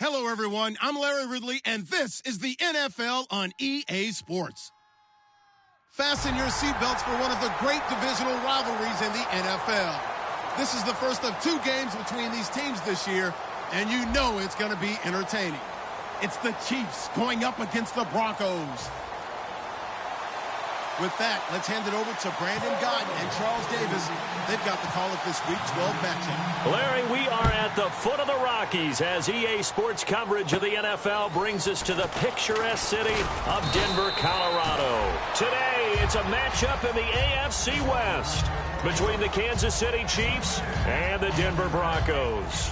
Hello, everyone. I'm Larry Ridley, and this is the NFL on EA Sports. Fasten your seatbelts for one of the great divisional rivalries in the NFL. This is the first of 2 games between these teams this year, and you know it's going to be entertaining. It's the Chiefs going up against the Broncos. With that, let's hand it over to Brandon Gott and Charles Davis. They've got the call of this Week 12 matchup. Larry, we are at the foot of the Rockies as EA Sports coverage of the NFL brings us to the picturesque city of Denver, Colorado. Today, it's a matchup in the AFC West between the Kansas City Chiefs and the Denver Broncos.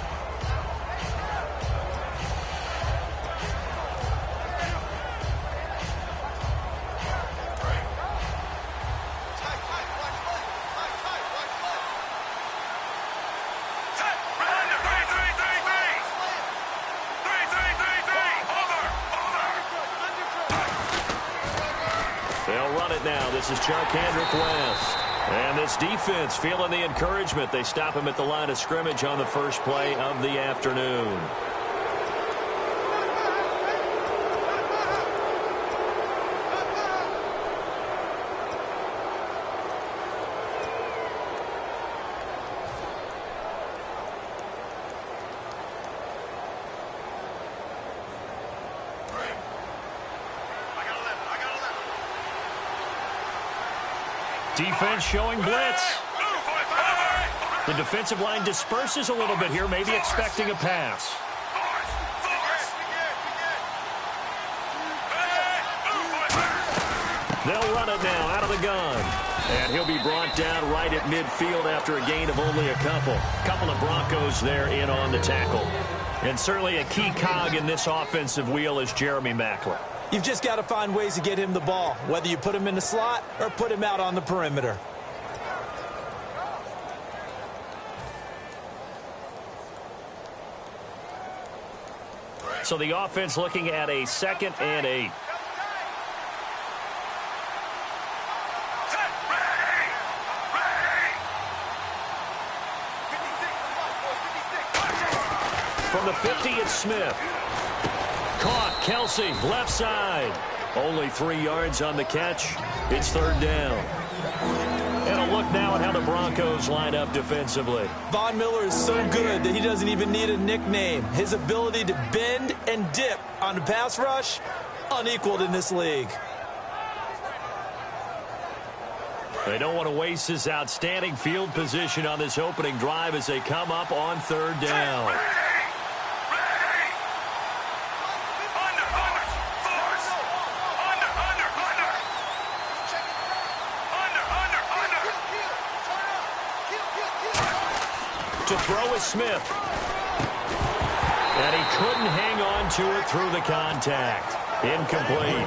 They'll run it now. This is Charkandrick West. And this defense feeling the encouragement. They stop him at the line of scrimmage on the first play of the afternoon. Defense showing blitz. The defensive line disperses a little bit here, maybe expecting a pass. They'll run it now out of the gun. And he'll be brought down right at midfield after a gain of only a couple. Couple of Broncos there in on the tackle. And certainly a key cog in this offensive wheel is Jeremy Maclin. You've just got to find ways to get him the ball, whether you put him in the slot or put him out on the perimeter. So the offense looking at a 2nd and 8. From the 50, it's Smith. Caught, Kelsey, left side. Only 3 yards on the catch. It's 3rd down. And a look now at how the Broncos line up defensively. Von Miller is so good that he doesn't even need a nickname. His ability to bend and dip on the pass rush, unequaled in this league. They don't want to waste this outstanding field position on this opening drive as they come up on 3rd down. To throw is Smith. And he couldn't hang on to it through the contact. Incomplete.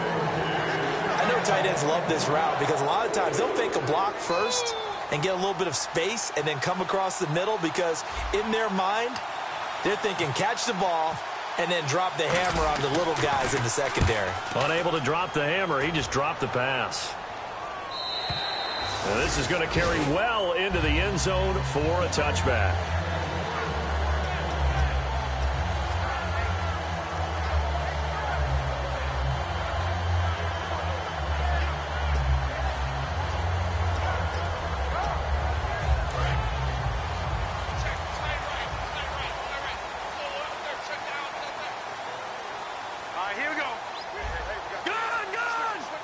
I know tight ends love this route because a lot of times they'll fake a block first and get a little bit of space and then come across the middle because in their mind, they're thinking catch the ball and then drop the hammer on the little guys in the secondary. Unable to drop the hammer, he just dropped the pass. And this is going to carry well into the end zone for a touchback.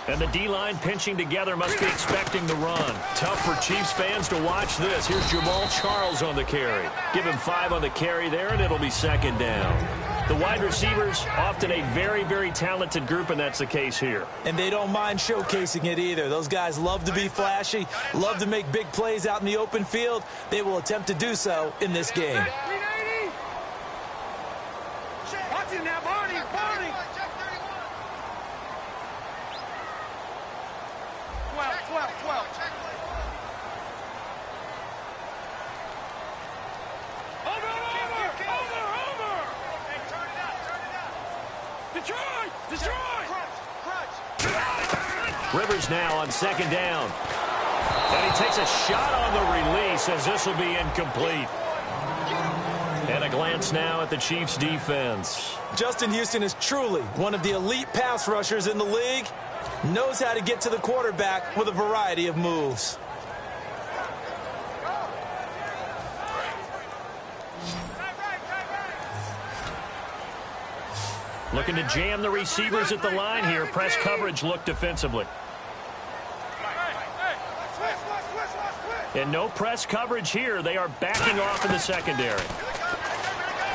And the D-line pinching together must be expecting the run. Tough for Chiefs fans to watch this. Here's Jamal Charles on the carry. Give him 5 on the carry there, and it'll be 2nd down. The wide receivers, often a very, very talented group, and that's the case here. And they don't mind showcasing it either. Those guys love to be flashy, love to make big plays out in the open field. They will attempt to do so in this game. Watch him now, Barney. Rivers now on 2nd down. And he takes a shot on the release as this will be incomplete. And a glance now at the Chiefs' defense. Justin Houston is truly one of the elite pass rushers in the league. Knows how to get to the quarterback with a variety of moves. Looking to jam the receivers at the line here. Press coverage look defensively. And no press coverage here. They are backing off in the secondary.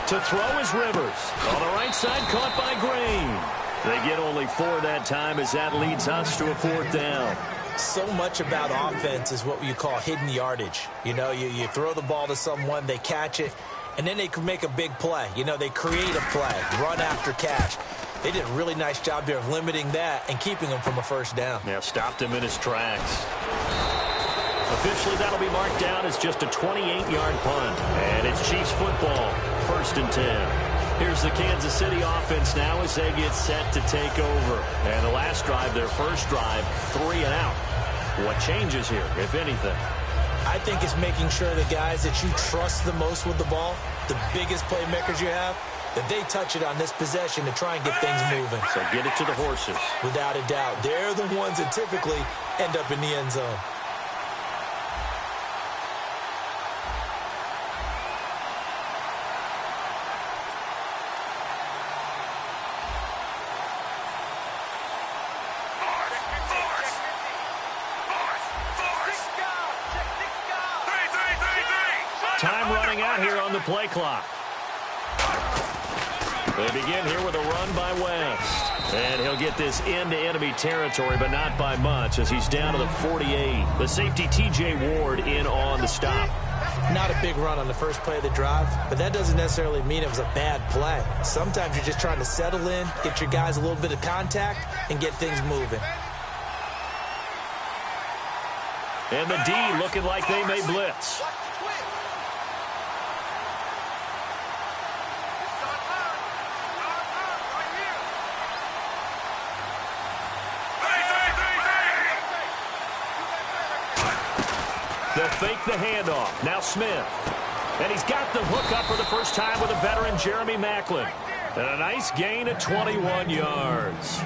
To throw is Rivers. On the right side, caught by Green. They get only 4 that time as that leads us to a 4th down. So much about offense is what you call hidden yardage. You know, you throw the ball to someone, they catch it, and then they can make a big play. You know, they create a play, run after catch. They did a really nice job there of limiting that and keeping him from a first down. Yeah, stopped him in his tracks. Officially, that'll be marked down as just a 28-yard punt. And it's Chiefs football, 1st and 10. Here's the Kansas City offense now as they get set to take over. And the last drive, their first drive, 3 and out. What changes here, if anything? I think it's making sure the guys that you trust the most with the ball, the biggest playmakers you have, that they touch it on this possession to try and get things moving. So get it to the horses. Without a doubt. They're the ones that typically end up in the end zone. Time running out here on the play clock. They begin here with a run by West. And he'll get this into enemy territory, but not by much as he's down to the 48. The safety T.J. Ward in on the stop. Not a big run on the first play of the drive, but that doesn't necessarily mean it was a bad play. Sometimes you're just trying to settle in, get your guys a little bit of contact, and get things moving. And the D looking like they may blitz. They'll fake the handoff. Now Smith. And he's got the hook up for the first time with a veteran, Jeremy Maclin. And a nice gain of 21 yards.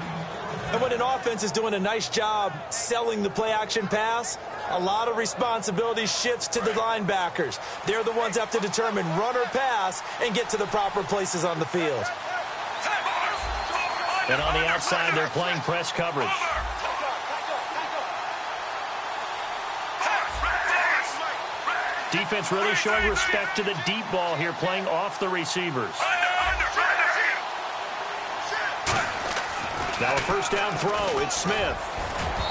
And when an offense is doing a nice job selling the play-action pass, a lot of responsibility shifts to the linebackers. They're the ones that have to determine run or pass and get to the proper places on the field. And on the outside, they're playing press coverage. Defense really showing respect to the deep ball here, playing off the receivers. Now a first down throw. It's Smith.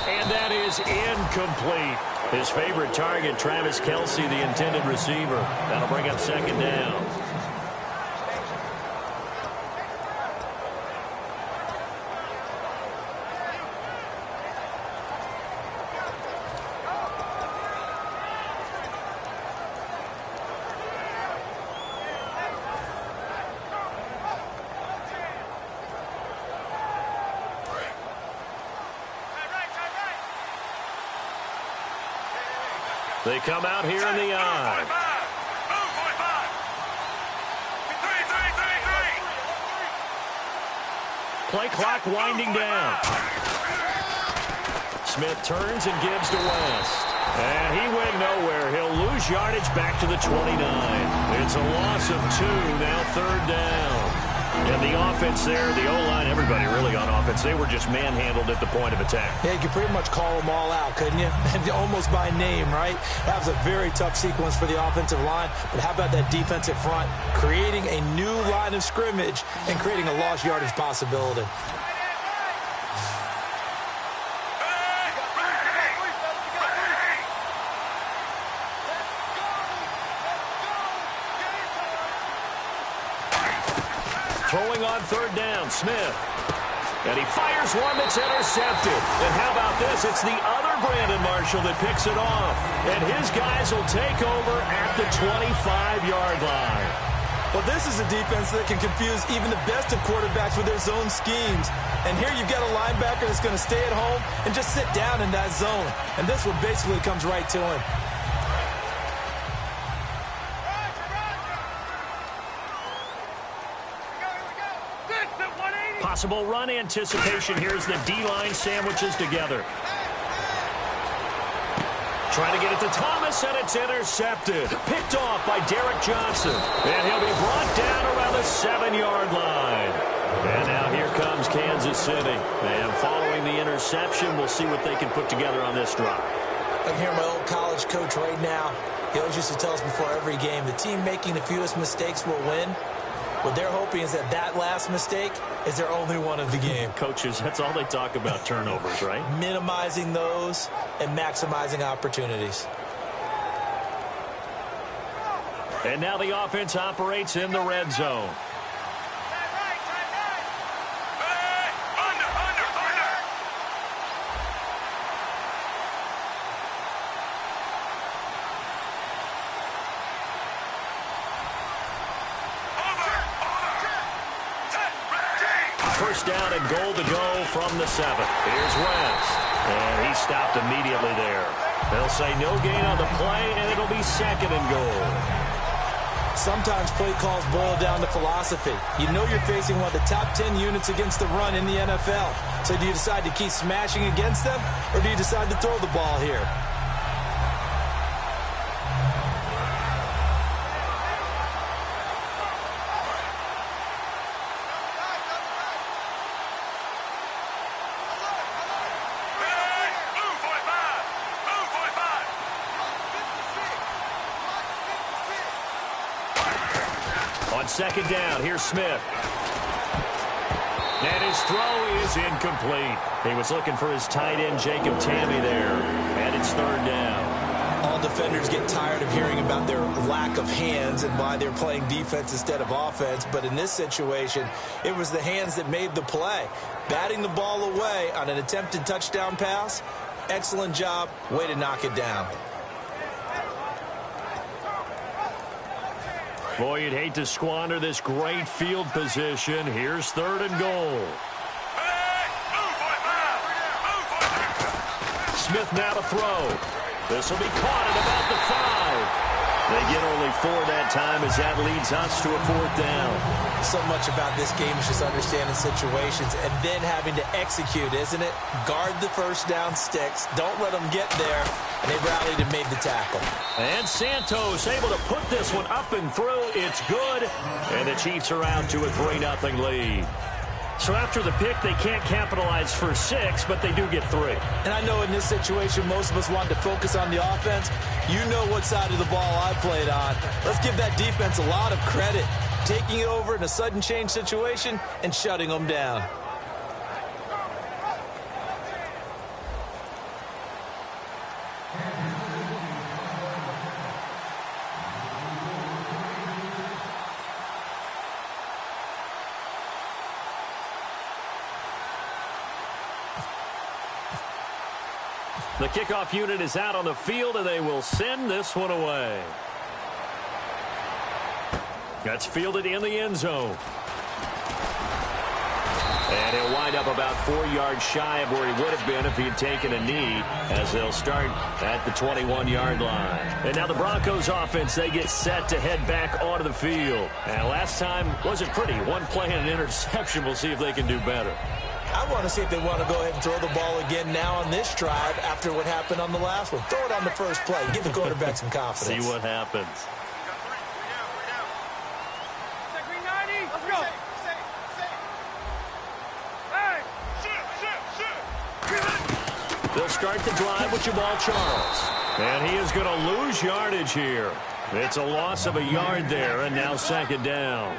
And that is incomplete. His favorite target, Travis Kelce, the intended receiver. That'll bring up 2nd down. They come out here in the eye. Play clock winding down. Smith turns and gives to West. And he went nowhere. He'll lose yardage back to the 29. It's a loss of 2, now 3rd down. And the offense there, the O-line, everybody really on offense, they were just manhandled at the point of attack. Yeah, you could pretty much call them all out, couldn't you? Almost by name, right? That was a very tough sequence for the offensive line. But how about that defensive front? Creating a new line of scrimmage and creating a lost yardage possibility. Throwing on 3rd down, Smith. And he fires one that's intercepted. And how about this? It's the other Brandon Marshall that picks it off. And his guys will take over at the 25-yard line. Well, this is a defense that can confuse even the best of quarterbacks with their zone schemes. And here you've got a linebacker that's going to stay at home and just sit down in that zone. And this one basically comes right to him. Possible run anticipation here as the D-line sandwiches together. Trying to get it to Thomas, and it's intercepted. Picked off by Derek Johnson. And he'll be brought down around the 7-yard line. And now here comes Kansas City. And following the interception, we'll see what they can put together on this drive. I can hear my old college coach right now. He always used to tell us before every game, the team making the fewest mistakes will win. What they're hoping is that last mistake is their only one of the game. Coaches, that's all they talk about, turnovers, right? Minimizing those and maximizing opportunities. And now the offense operates in the red zone. First down and goal to go from the 7. Here's West. And he stopped immediately there. They'll say no gain on the play, and it'll be 2nd and goal. Sometimes play calls boil down to philosophy. You know you're facing one of the top 10 units against the run in the NFL. So do you decide to keep smashing against them, or do you decide to throw the ball here? On 2nd down, here's Smith. And his throw is incomplete. He was looking for his tight end, Jacob Tammy, there. And it's 3rd down. All defenders get tired of hearing about their lack of hands and why they're playing defense instead of offense. But in this situation, it was the hands that made the play. Batting the ball away on an attempted touchdown pass. Excellent job. Way to knock it down. Boy, you'd hate to squander this great field position. Here's 3rd and goal. Smith now to throw. This will be caught at about the 5. They get only 4 that time as that leads us to a 4th down. So much about this game is just understanding situations and then having to execute, isn't it? Guard the first down sticks. Don't let them get there. And they rallied and made the tackle. And Santos able to put this one up and through. It's good. And the Chiefs are out to a 3-0 lead. So after the pick, they can't capitalize for 6, but they do get 3. And I know in this situation, most of us want to focus on the offense. You know what side of the ball I played on. Let's give that defense a lot of credit. Taking it over in a sudden change situation and shutting them down. The kickoff unit is out on the field, and they will send this one away. That's fielded in the end zone. And he'll wind up about 4 yards shy of where he would have been if he had taken a knee, as they'll start at the 21-yard line. And now the Broncos offense, they get set to head back onto the field. And last time wasn't pretty. 1 play and an interception. We'll see if they can do better. I want to see if they want to go ahead and throw the ball again now on this drive after what happened on the last one. Throw it on the first play. Give the quarterback some confidence. See what happens. Let's go. They'll start the drive with Jamal Charles. And he is going to lose yardage here. It's a loss of a yard there, and now 2nd down.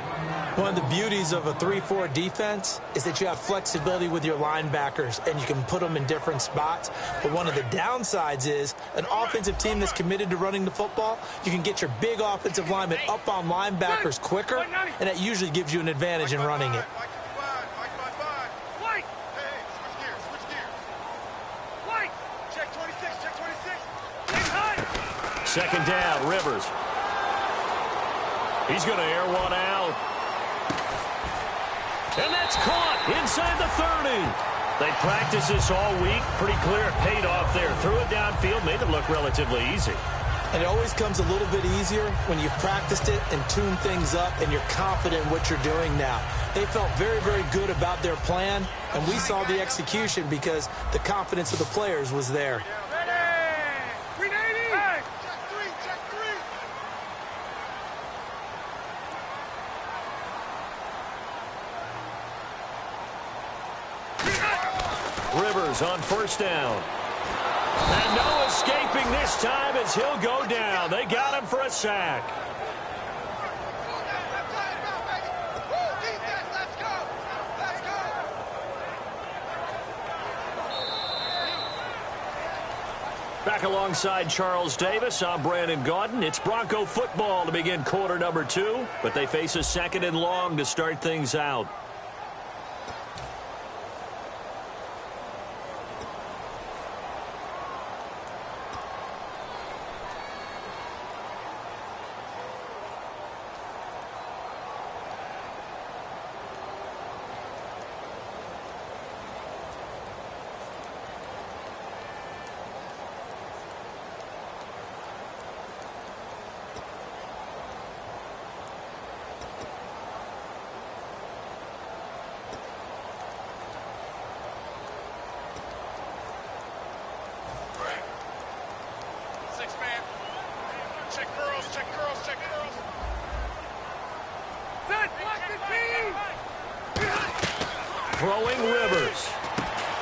One of the beauties of a 3-4 defense is that you have flexibility with your linebackers, and you can put them in different spots. But one of the downsides is an offensive team that's committed to running the football, you can get your big offensive linemen up on linebackers quicker, and that usually gives you an advantage in running it. Second down, Rivers. He's going to air one out. And that's caught inside the 30. They practiced this all week. Pretty clear it paid off there. Threw it downfield, made it look relatively easy. And it always comes a little bit easier when you've practiced it and tuned things up and you're confident in what you're doing now. They felt very, very good about their plan, and we saw the execution because the confidence of the players was there. Rivers on first down. And no escaping this time as he'll go down. They got him for a sack. Back alongside Charles Davis, I'm Brandon Gaudin. It's Bronco football to begin quarter number 2, but they face a 2nd and long to start things out. Throwing Rivers.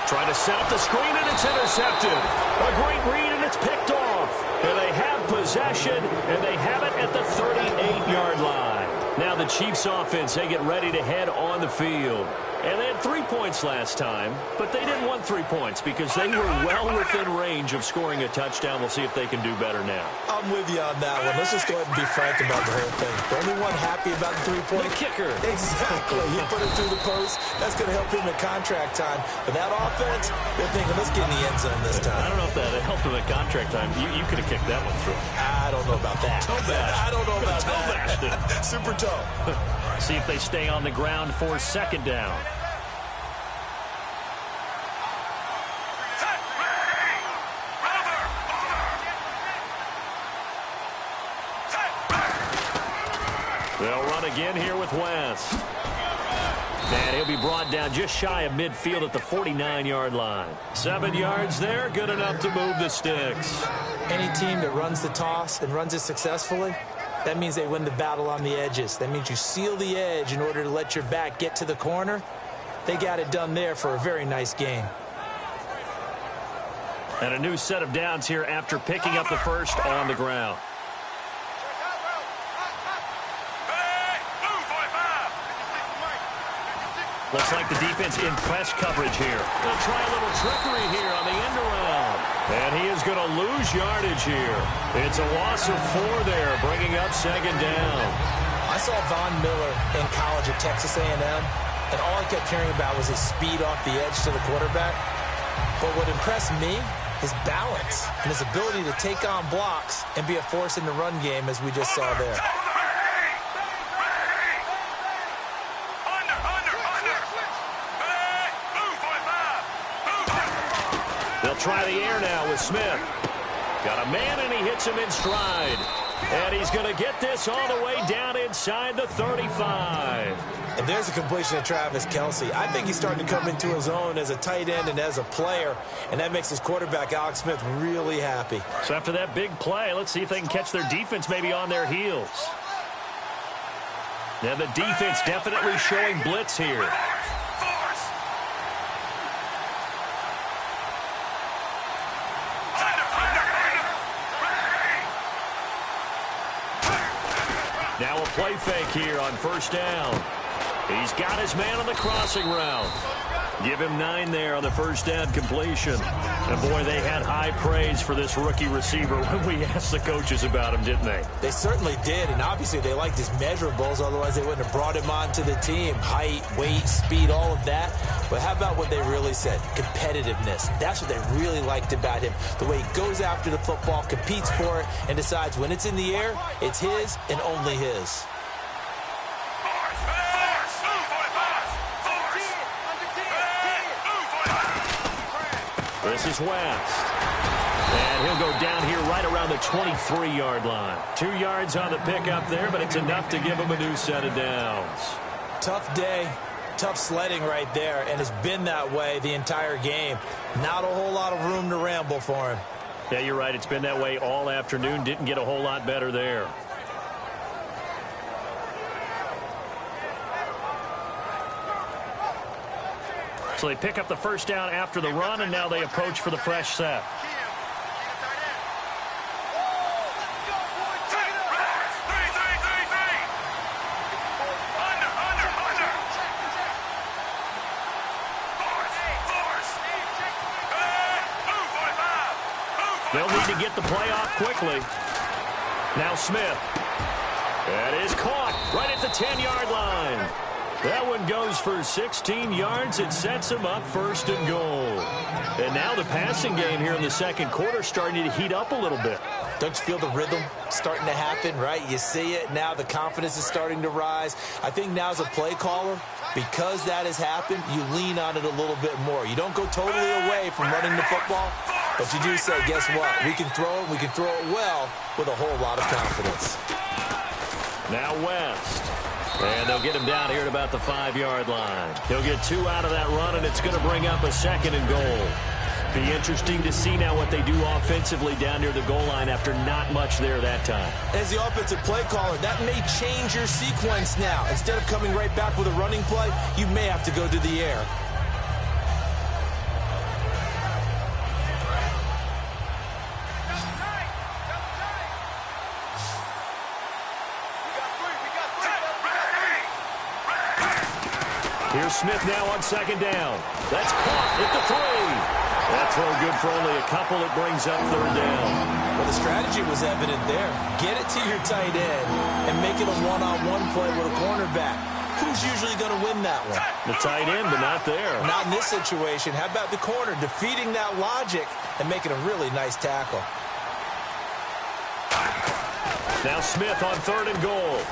Trying to set up the screen, and it's intercepted. A great read, and it's picked off. And they have possession, and they have it at the 38-yard line. Now the Chiefs offense, they get ready to head on the field. And they had 3 points last time, but they didn't want 3 points because they were well within range of scoring a touchdown. We'll see if they can do better now. I'm with you on that one. Let's just go ahead and be frank about the whole thing. The only one happy about the 3-point. The kicker. Exactly. He put it through the post. That's going to help him at contract time. But that offense, they're thinking, let's get in the end zone this time. I don't know if that helped him at contract time. You could have kicked that one through. I don't know about that. I don't know about that. Super toe. See if they stay on the ground for 2nd down. They'll run again here with West. And he'll be brought down just shy of midfield at the 49-yard line. 7 yards there, good enough to move the sticks. Any team that runs the toss and runs it successfully, that means they win the battle on the edges. That means you seal the edge in order to let your back get to the corner. They got it done there for a very nice game. And a new set of downs here after picking up the first on the ground. Looks like the defense in press coverage here. They'll try a little trickery here on the end around. And he is going to lose yardage here. It's a loss of 4 there, bringing up 2nd down. I saw Von Miller in college at Texas A&M, and all I kept hearing about was his speed off the edge to the quarterback. But what impressed me, his balance and his ability to take on blocks and be a force in the run game, as we just saw there. They'll try the air now with Smith. Got a man, and he hits him in stride. And he's going to get this all the way down inside the 35. And there's a completion to Travis Kelce. I think he's starting to come into his own as a tight end and as a player, and that makes his quarterback, Alex Smith, really happy. So after that big play, let's see if they can catch their defense maybe on their heels. And the defense definitely showing blitz here. Now a play fake here on first down. He's got his man on the crossing route. Give him 9 there on the first down completion. And boy, they had high praise for this rookie receiver when we asked the coaches about him, didn't they? They certainly did, and obviously they liked his measurables, otherwise they wouldn't have brought him onto the team. Height, weight, speed, all of that. But how about what they really said? Competitiveness. That's what they really liked about him. The way he goes after the football, competes for it, and decides when it's in the air, it's his and only his. This is West. And he'll go down here right around the 23-yard line. 2 yards on the pickup there, but it's enough to give him a new set of downs. Tough day, tough sledding right there, and it's been that way the entire game. Not a whole lot of room to ramble for him. Yeah, you're right. It's been that way all afternoon. Didn't get a whole lot better there. So they pick up the first down after the run, and now they approach for the fresh set. They'll need to get the play off quickly. Now Smith. That is caught right at the 10-yard line. That one goes for 16 yards. It sets him up first and goal. And now the passing game here in the second quarter starting to heat up a little bit. Don't you feel the rhythm starting to happen, right? You see it now. The confidence is starting to rise. I think now as a play caller, because that has happened, you lean on it a little bit more. You don't go totally away from running the football, but you do say, guess what? We can throw it. We can throw it well with a whole lot of confidence. Now West. And they'll get him down here at about the 5-yard line. He'll get 2 out of that run, and it's going to bring up a second and goal. Be interesting to see now what they do offensively down near the goal line after not much there that time. As the offensive play caller, that may change your sequence now. Instead of coming right back with a running play, you may have to go to the air. Here's Smith now on second down. That's caught at the 3. That throw good for only a couple. It brings up third down. Well, the strategy was evident there. Get it to your tight end and make it a one-on-one play with a cornerback. Who's usually going to win that one? The tight end, but not there. Not in this situation. How about the corner defeating that logic and making a really nice tackle? Now Smith on third and goal.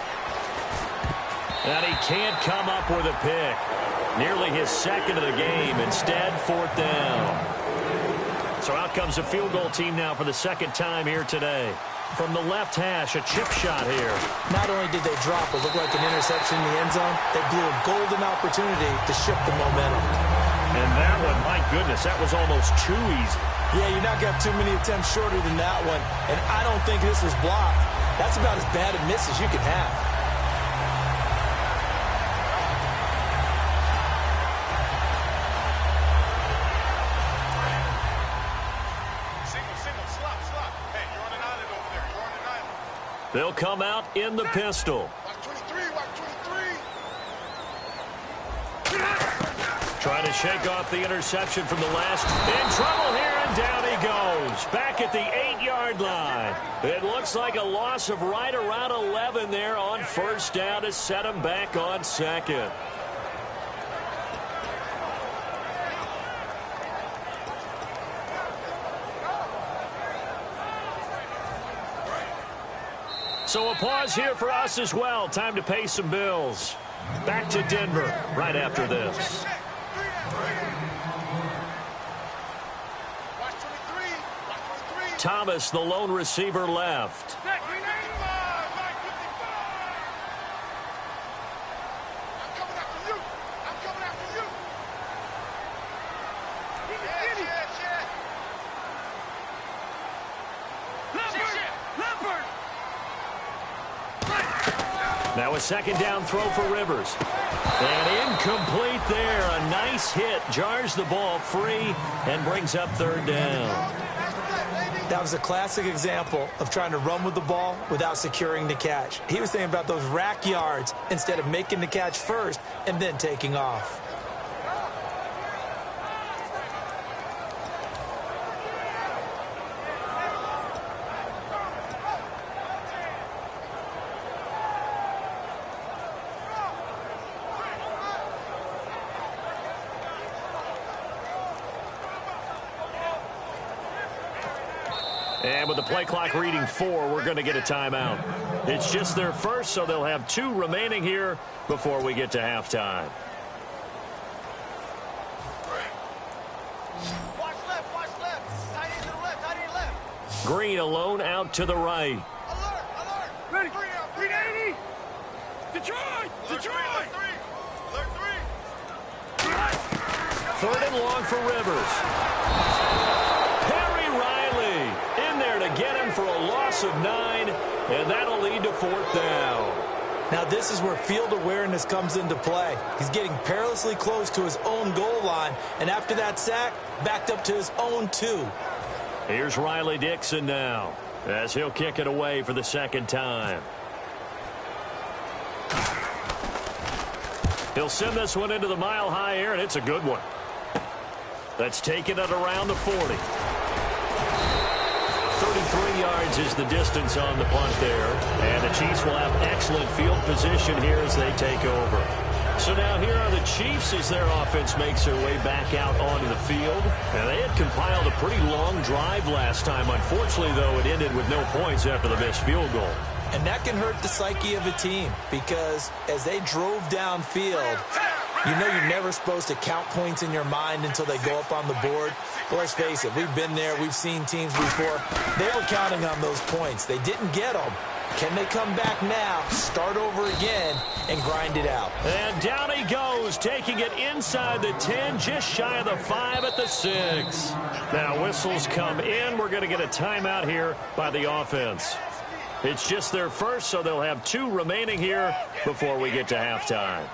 And he can't come up with a pick. Nearly his second of the game. Instead, fourth down. So out comes a field goal team now for the second time here today. From the left hash, a chip shot here. Not only did they drop what looked like an interception in the end zone, they blew a golden opportunity to shift the momentum. And that one, my goodness, that was almost too easy. Yeah, you're not going to have too many attempts shorter than that one. And I don't think this was blocked. That's about as bad a miss as you can have. They'll come out in the pistol. Trying to shake off the interception from the last. In trouble here, and down he goes. Back at the 8-yard line. It looks like a loss of right around 11 there on first down to set him back on second. So a pause here for us as well. Time to pay some bills. Back to Denver right after this. Thomas, the lone receiver, left. Now a second down throw for Rivers. And incomplete there. A nice hit. Jars the ball free and brings up third down. That was a classic example of trying to run with the ball without securing the catch. He was thinking about those rack yards instead of making the catch first and then taking off. And with the play clock reading 4, we're going to get a timeout. It's just their first, so they'll have 2 remaining here before we get to halftime. Watch left, watch left. Tight end to the left, tight end left. Green alone out to the right. Ready? 380. Detroit! Detroit! Third and long for Rivers. Perry Riley in there to get him for a loss of 9, and that'll lead to 4th down. Now this is where field awareness comes into play. He's getting perilously close to his own goal line, and after that sack, backed up to his own 2. Here's Riley Dixon now, as he'll kick it away for the 2nd time. He'll send this one into the mile-high air, and it's a good one. That's taken it around the 40. 33 yards is the distance on the punt there. And the Chiefs will have excellent field position here as they take over. So now here are the Chiefs as their offense makes their way back out onto the field. And they had compiled a pretty long drive last time. Unfortunately, though, it ended with no points after the missed field goal. And that can hurt the psyche of a team because as they drove downfield, you know you're never supposed to count points in your mind until they go up on the board. But let's face it, we've been there. We've seen teams before. They were counting on those points. They didn't get them. Can they come back now, start over again, and grind it out? And down he goes, taking it inside the 10, just shy of the 5 at the 6. Now whistles come in. We're going to get a timeout here by the offense. It's just their first, so they'll have 2 remaining here before we get to halftime.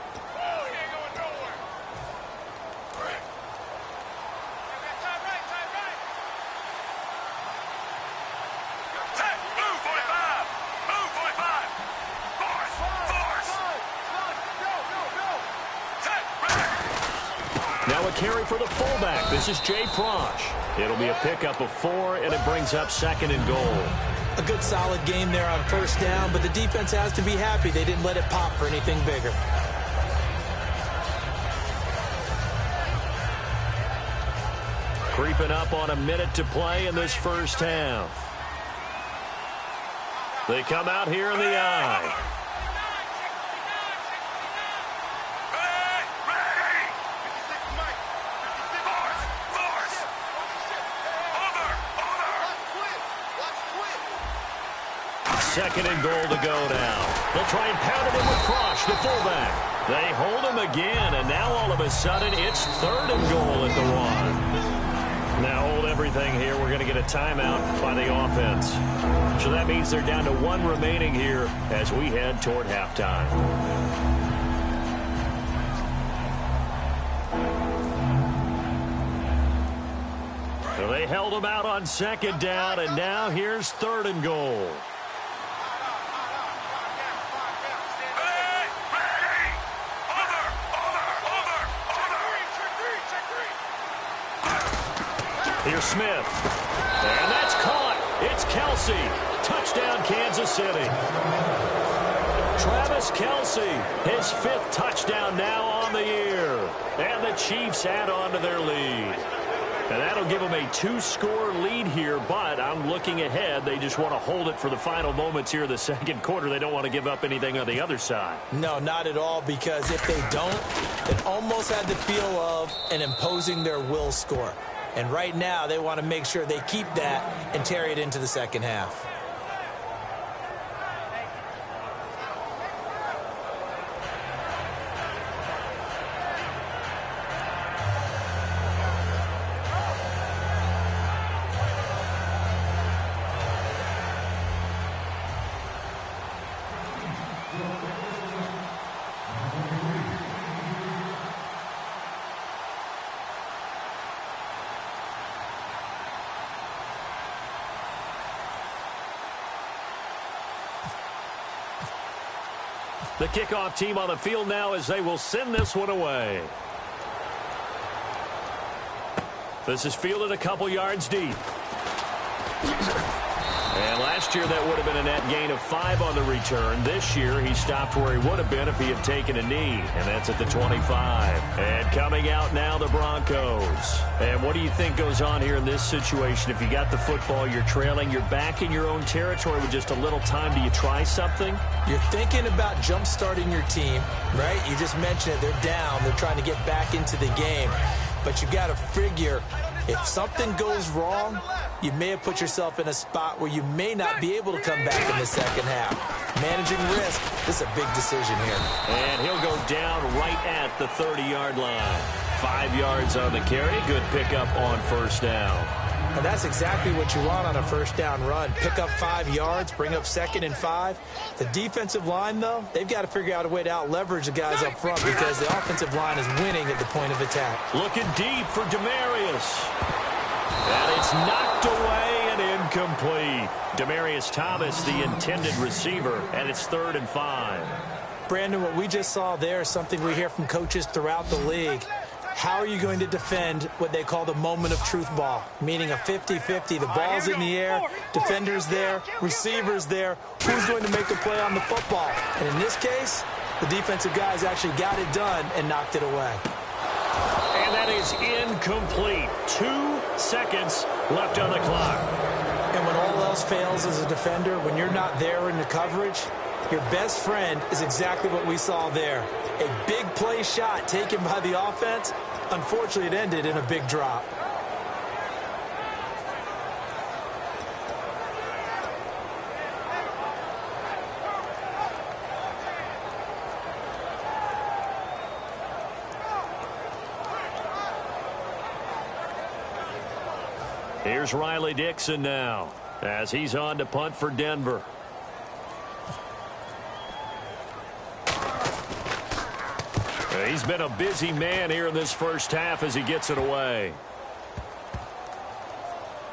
Now a carry for the fullback. This is Jay Prosh. It'll be a pickup of 4, and it brings up 2nd and goal. A good solid game there on 1st down, but the defense has to be happy they didn't let it pop for anything bigger. Creeping up on a minute to play in this first half. They come out here in the eye. Second and goal to go now. They'll try and pound it in with Prosh, the fullback. They hold him again, and now all of a sudden it's 3rd and goal at the 1. Now hold everything here. We're going to get a timeout by the offense. So that means they're down to 1 remaining here as we head toward halftime. So they held him out on 2nd down, and now here's 3rd and goal. Here's Smith. And that's caught. It's Kelsey. Touchdown, Kansas City. Travis Kelsey, his 5th touchdown now on the year. And the Chiefs add on to their lead. And that'll give them a 2-score lead here, but I'm looking ahead. They just want to hold it for the final moments here in the 2nd quarter. They don't want to give up anything on the other side. No, not at all, because if they don't, it almost had the feel of an imposing their will score. And right now, they want to make sure they keep that and carry it into the 2nd half. The kickoff team on the field now as they will send this one away. This is fielded a couple yards deep. And last year that would have been a net gain of 5 on the return. This year he stopped where he would have been if he had taken a knee. And that's at the 25. And coming out now the Broncos. And what do you think goes on here in this situation? If you got the football, you're trailing, you're back in your own territory with just a little time. Do you try something? You're thinking about jump-starting your team, right? You just mentioned it. They're down. They're trying to get back into the game. But you got to figure If something goes wrong, you may have put yourself in a spot where you may not be able to come back in the second half. Managing risk, this is a big decision here. And he'll go down right at the 30-yard line. 5 yards on the carry. Good pickup on first down. And that's exactly what you want on a first down run. Pick up 5 yards, bring up 2nd and 5. The defensive line, though, they've got to figure out a way to out-leverage the guys up front because the offensive line is winning at the point of attack. Looking deep for Demarius. And it's knocked away and incomplete. Demarius Thomas, the intended receiver, and it's 3rd and 5. Brandon, what we just saw there is something we hear from coaches throughout the league. How are you going to defend what they call the moment of truth ball, meaning a 50-50? The ball's in the air, defender's there, receiver's there. Who's going to make the play on the football? And in this case, the defensive guys actually got it done and knocked it away. And that is incomplete. 2 seconds left on the clock. And when all else fails as a defender, when you're not there in the coverage, your best friend is exactly what we saw there. A big play shot taken by the offense. Unfortunately, it ended in a big drop. Here's Riley Dixon now as he's on to punt for Denver. He's been a busy man here in this first half as he gets it away.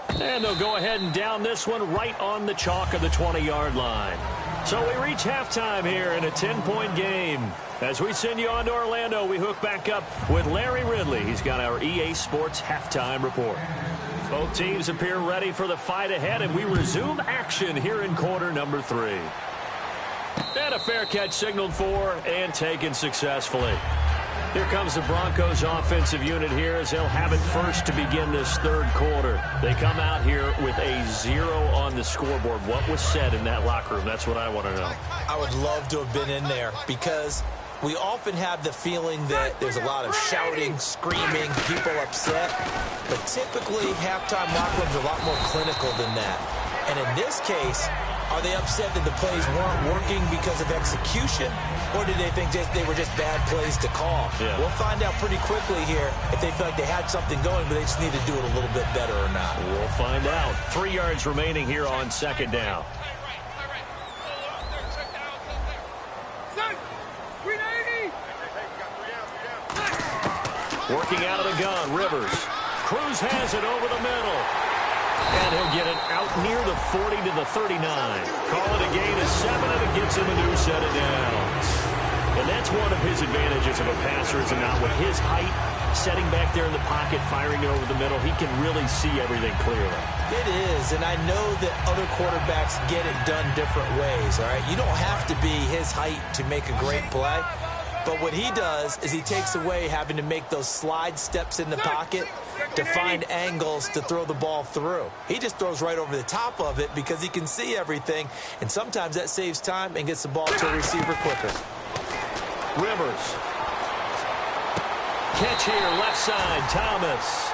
And they'll go ahead and down this one right on the chalk of the 20-yard line. So we reach halftime here in a 10-point game. As we send you on to Orlando, we hook back up with Larry Ridley. He's got our EA Sports halftime report. Both teams appear ready for the fight ahead, and we resume action here in quarter number 3. And a fair catch signaled for and taken successfully. Here comes the Broncos offensive unit here as they'll have it first to begin this third quarter. They come out here with a 0 on the scoreboard. What was said in that locker room? That's what I want to know. I would love to have been in there because we often have the feeling that there's a lot of shouting, screaming, people upset. But typically, halftime locker rooms are a lot more clinical than that. And in this case, are they upset that the plays weren't working because of execution? Or did they think they were just bad plays to call? Yeah. We'll find out pretty quickly here if they feel like they had something going, but they just need to do it a little bit better or not. We'll find out. 3 yards remaining here on second down. Working out of the gun, Rivers. Cruz has it over the middle. And he'll get it out near the 40 to the 39. Call it a gain of 7, and it gets him a new set of downs. And that's one of his advantages of a passer, is not with his height, setting back there in the pocket, firing it over the middle. He can really see everything clearly. It is, and I know that other quarterbacks get it done different ways, all right? You don't have to be his height to make a great play. But what he does is he takes away having to make those slide steps in the pocket to find angles to throw the ball through. He just throws right over the top of it because he can see everything, and sometimes that saves time and gets the ball to a receiver quicker. Rivers. Catch here, left side, Thomas.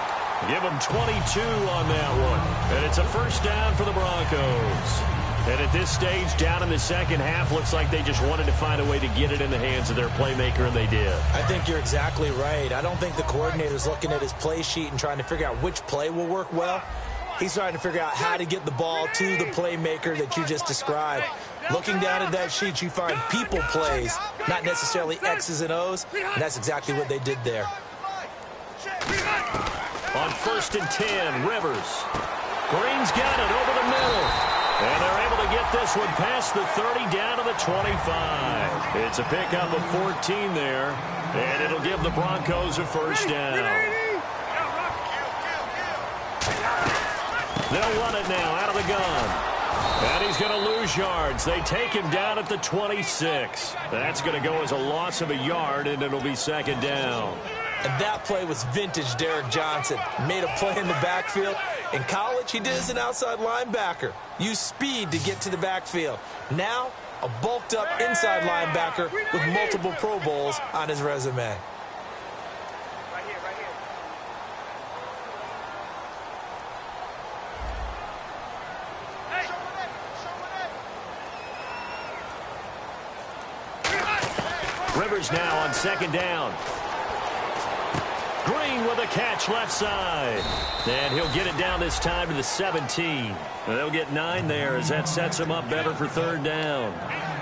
Give him 22 on that one. And it's a first down for the Broncos. And at this stage, down in the second half, looks like they just wanted to find a way to get it in the hands of their playmaker, and they did. I think you're exactly right. I don't think the coordinator's looking at his play sheet and trying to figure out which play will work well. He's trying to figure out how to get the ball to the playmaker that you just described. Looking down at that sheet, you find people plays, not necessarily X's and O's, and that's exactly what they did there. On 1st and 10, Rivers. Green's got it over the middle. And they're able to get this one past the 30 down to the 25. It's a pickup of 14 there, and it'll give the Broncos a first down. They'll run it now out of the gun. And he's going to lose yards. They take him down at the 26. That's going to go as a loss of a yard, and it'll be second down. And that play was vintage Derek Johnson. Made a play in the backfield. In college, he did as an outside linebacker. Used speed to get to the backfield. Now, a bulked-up inside linebacker with multiple Pro Bowls on his resume. Rivers now on second down. Green with a catch left side. And he'll get it down this time to the 17. They'll get 9 there as that sets him up better for third down.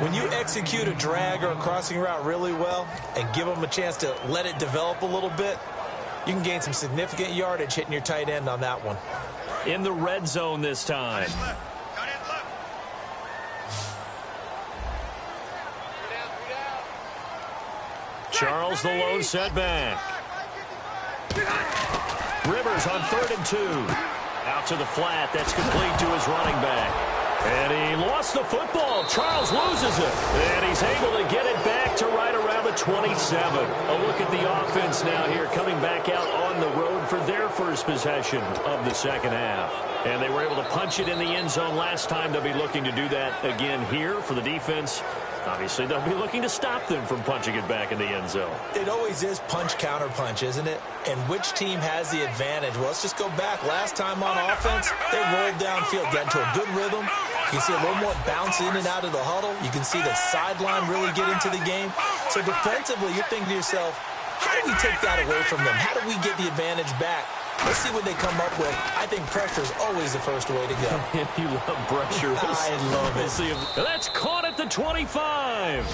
When you execute a drag or a crossing route really well and give them a chance to let it develop a little bit, you can gain some significant yardage hitting your tight end on that one. In the red zone this time. Charles the lone setback. Rivers on 3rd and 2. Out to the flat. That's complete to his running back. And he lost the football. Charles loses it. And he's able to get it back to right around the 27. A look at the offense now here coming back out on the road for their first possession of the second half. And they were able to punch it in the end zone last time. They'll be looking to do that again here for the defense. Obviously, they'll be looking to stop them from punching it back in the end zone. It always is punch-counter-punch, isn't it? And which team has the advantage? Well, let's just go back. Last time on offense, they rolled downfield, got into a good rhythm. You can see a little more bounce in and out of the huddle. You can see the sideline really get into the game. So defensively, you're thinking to yourself, how do we take that away from them? How do we get the advantage back? Let's see what they come up with. I think pressure is always the first way to go. You love pressure. I love it. We'll see if that's caught at the 25.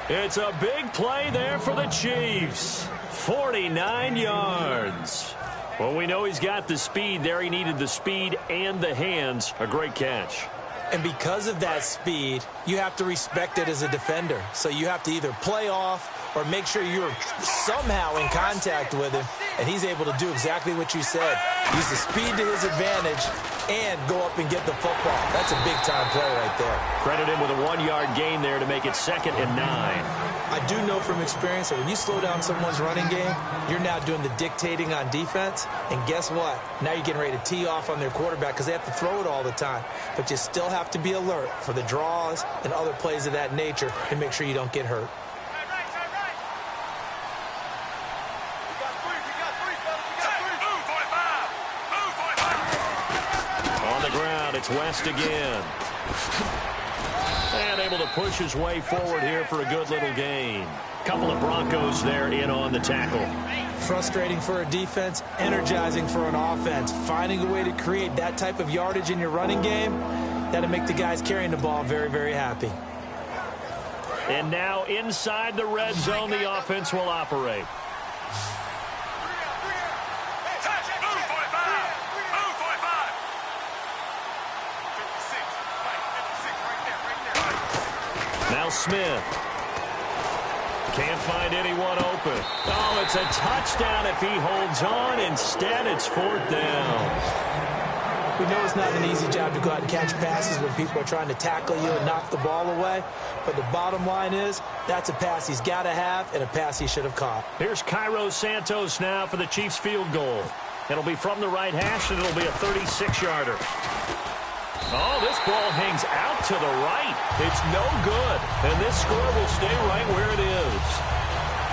It's a big play there for the Chiefs. 49 yards. Well, we know he's got the speed there. He needed the speed and the hands. A great catch. And because of that speed, you have to respect it as a defender. So you have to either play off or make sure you're somehow in contact with him, and he's able to do exactly what you said. Use the speed to his advantage and go up and get the football. That's a big-time play right there. Credit him with a 1-yard gain there to make it 2nd and 9. I do know from experience that when you slow down someone's running game, you're now doing the dictating on defense, and guess what? Now you're getting ready to tee off on their quarterback because they have to throw it all the time. But you still have to be alert for the draws and other plays of that nature and make sure you don't get hurt. It's West again. And able to push his way forward here for a good little gain. Couple of Broncos there in on the tackle. Frustrating for a defense, energizing for an offense. Finding a way to create that type of yardage in your running game, that'll make the guys carrying the ball very, very happy. And now inside the red zone, the offense will operate. Now Smith. Can't find anyone open. Oh, it's a touchdown if he holds on. Instead, it's 4th down. We know it's not an easy job to go out and catch passes when people are trying to tackle you and knock the ball away. But the bottom line is, that's a pass he's got to have and a pass he should have caught. Here's Cairo Santos now for the Chiefs field goal. It'll be from the right hash, and it'll be a 36-yarder. Oh, this ball hangs out to the right. It's no good. And this score will stay right where it is.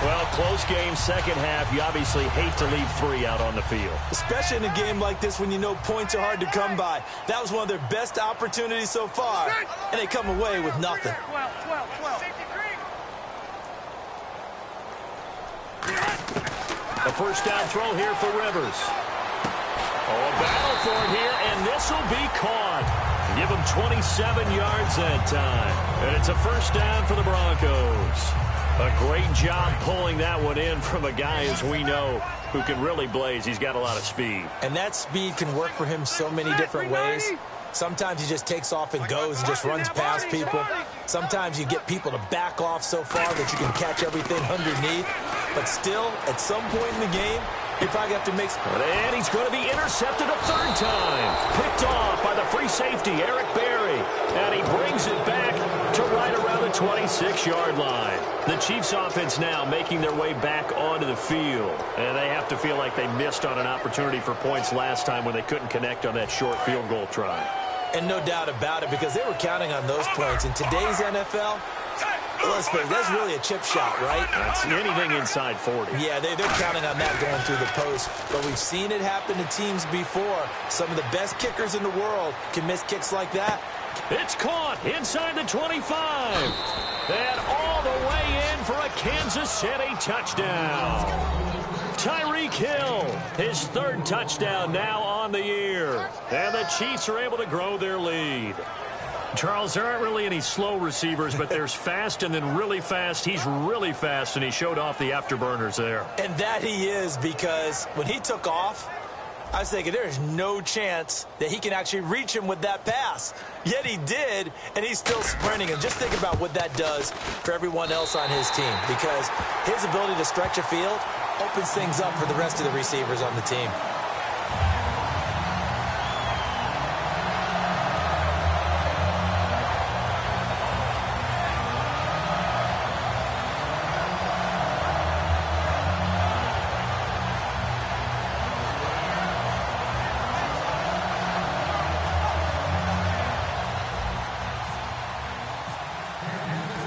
Well, close game, second half. You obviously hate to leave 3 out on the field. Especially in a game like this when you know points are hard to come by. That was one of their best opportunities so far. And they come away with nothing. 12. A first down throw here for Rivers. Oh, a battle for it here, and this will be caught. Give him 27 yards that time. And it's a first down for the Broncos. A great job pulling that one in from a guy, as we know, who can really blaze. He's got a lot of speed. And that speed can work for him so many different ways. Sometimes he just takes off and goes and just runs past people. Sometimes you get people to back off so far that you can catch everything underneath. But still, at some point in the game, you probably have to make... And he's going to be intercepted a 3rd time. Picked off by the free safety, Eric Berry. And he brings it back to right around the 26-yard line. The Chiefs offense now making their way back onto the field. And they have to feel like they missed on an opportunity for points last time when they couldn't connect on that short field goal try. And no doubt about it, because they were counting on those points. In today's NFL, let's face it, that's really a chip shot, right? That's anything inside 40. Yeah, they're counting on that going through the post. But we've seen it happen to teams before. Some of the best kickers in the world can miss kicks like that. It's caught inside the 25. And all the way in for a Kansas City touchdown. Tyreek Hill, his third touchdown now on the year. And the Chiefs are able to grow their lead. Charles, there aren't really any slow receivers, but there's fast and then really fast. He's really fast, and he showed off the afterburners there. And that he is, because when he took off, I was thinking there is no chance that he can actually reach him with that pass. Yet he did, and he's still sprinting. And just think about what that does for everyone else on his team, because his ability to stretch a field opens things up for the rest of the receivers on the team.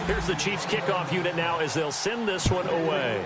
Here's the Chiefs kickoff unit now as they'll send this one away.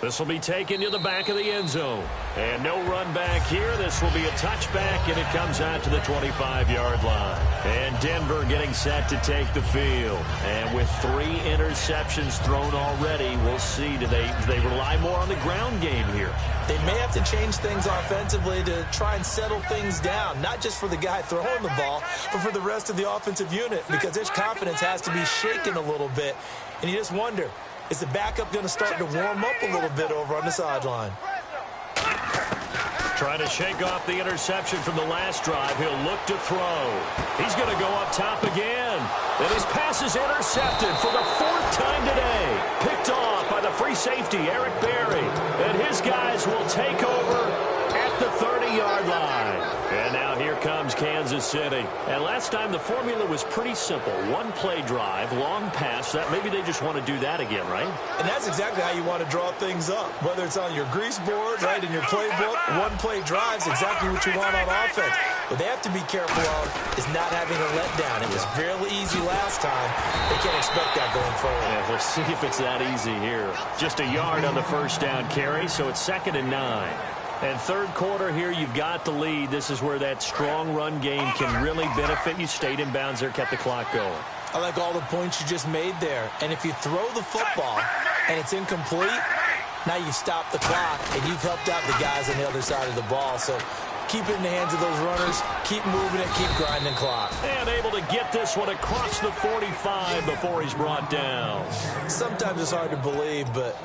This will be taken to the back of the end zone. And no run back here. This will be a touchback, and it comes out to the 25-yard line. And Denver getting set to take the field. And with 3 interceptions thrown already, we'll see. Do they rely more on the ground game here? They may have to change things offensively to try and settle things down, not just for the guy throwing the ball, but for the rest of the offensive unit, because their confidence has to be shaken a little bit. And you just wonder, is the backup going to start to warm up a little bit over on the sideline? Trying to shake off the interception from the last drive. He'll look to throw. He's going to go up top again. And his pass is intercepted for the 4th time today. Picked off by the free safety, Eric Berry. And his guys will take over at the 30-yard line. And now here comes Kansas City. And last time the formula was pretty simple. 1-play drive, long pass. That maybe they just want to do that again, right? And that's exactly how you want to draw things up. Whether it's on your grease board, right, in your playbook, 1-play drive is exactly what you want on offense. What they have to be careful of is not having a letdown. It was really easy last time. They can't expect that going forward. Yeah, we'll see if it's that easy here. Just a yard on the first down carry, so it's 2nd and 9. And third quarter here, you've got the lead. This is where that strong run game can really benefit you. Stayed in bounds there, kept the clock going. I like all the points you just made there. And if you throw the football and it's incomplete, now you've stopped the clock and you've helped out the guys on the other side of the ball. So keep it in the hands of those runners. Keep moving it. Keep grinding clock. And able to get this one across the 45 before he's brought down. Sometimes it's hard to believe, but